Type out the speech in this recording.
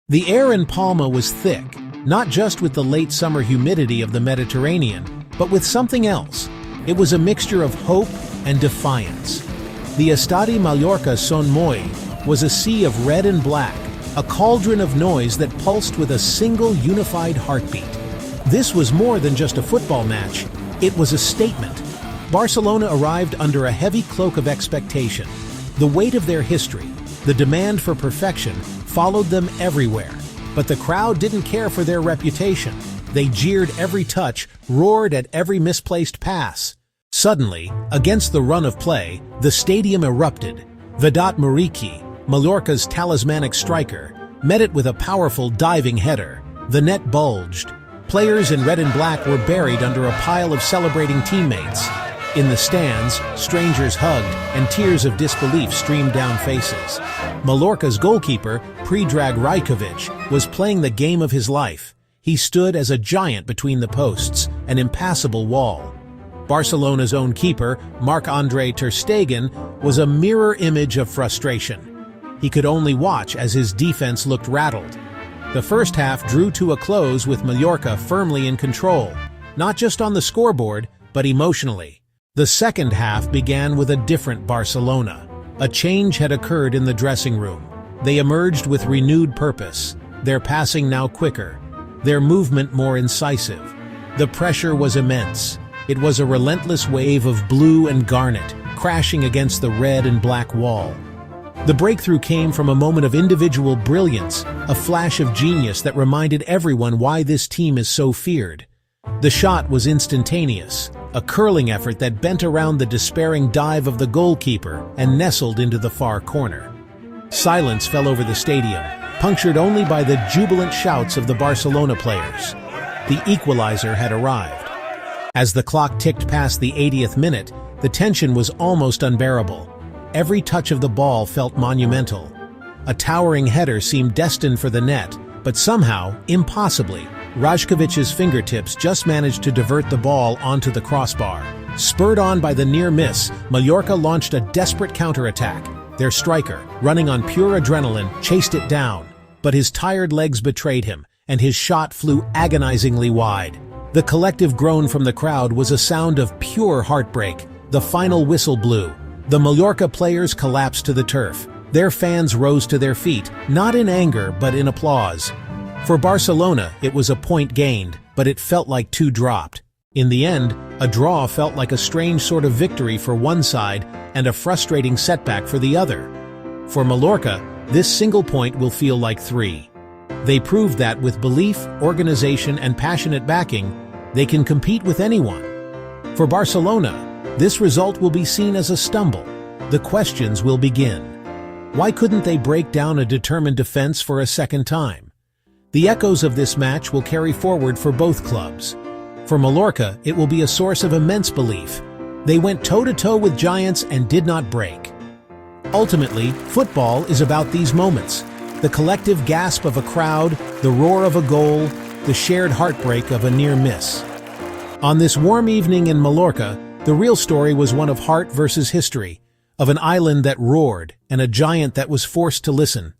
The air in Palma was thick, not just with the late summer humidity of the Mediterranean, but with something else. It was a mixture of hope and defiance. The Estadi Mallorca Son Moll was a sea of red and black, a cauldron of noise that pulsed with a single unified heartbeat. This was more than just a football match, it was a statement. Barcelona arrived under a heavy cloak of expectation. The weight of their history, the demand for perfection, followed them everywhere. But the crowd didn't care for their reputation. They jeered every touch, roared at every misplaced pass. Suddenly, against the run of play, the stadium erupted. Vedat Muriqi, Mallorca's talismanic striker, met it with a powerful diving header. The net bulged. Players in red and black were buried under a pile of celebrating teammates. In the stands, strangers hugged, and tears of disbelief streamed down faces. Mallorca's goalkeeper, Predrag Rajkovic, was playing the game of his life. He stood as a giant between the posts, an impassable wall. Barcelona's own keeper, Marc-Andre ter Stegen, was a mirror image of frustration. He could only watch as his defense looked rattled. The first half drew to a close with Mallorca firmly in control, not just on the scoreboard, but emotionally. The second half began with a different Barcelona. A change had occurred in the dressing room. They emerged with renewed purpose, their passing now quicker, their movement more incisive. The pressure was immense. It was a relentless wave of blue and garnet, crashing against the red and black wall. The breakthrough came from a moment of individual brilliance, a flash of genius that reminded everyone why this team is so feared. The shot was instantaneous, a curling effort that bent around the despairing dive of the goalkeeper and nestled into the far corner. Silence fell over the stadium, punctured only by the jubilant shouts of the Barcelona players. The equalizer had arrived. As the clock ticked past the 80th minute, the tension was almost unbearable. Every touch of the ball felt monumental. A towering header seemed destined for the net, but somehow, impossibly, Rajkovic's fingertips just managed to divert the ball onto the crossbar. Spurred on by the near miss, Mallorca launched a desperate counterattack. Their striker, running on pure adrenaline, chased it down, but his tired legs betrayed him, and his shot flew agonizingly wide. The collective groan from the crowd was a sound of pure heartbreak. The final whistle blew. The Mallorca players collapsed to the turf. Their fans rose to their feet, not in anger but in applause. For Barcelona, it was a point gained, but it felt like two dropped. In the end, a draw felt like a strange sort of victory for one side and a frustrating setback for the other. For Mallorca, this single point will feel like three. They proved that with belief, organization, and passionate backing, they can compete with anyone. For Barcelona, this result will be seen as a stumble. The questions will begin. Why couldn't they break down a determined defense for a second time? The echoes of this match will carry forward for both clubs. For Mallorca, it will be a source of immense belief. They went toe-to-toe with giants and did not break. Ultimately, football is about these moments. The collective gasp of a crowd, the roar of a goal, the shared heartbreak of a near miss. On this warm evening in Mallorca, the real story was one of heart versus history, of an island that roared and a giant that was forced to listen.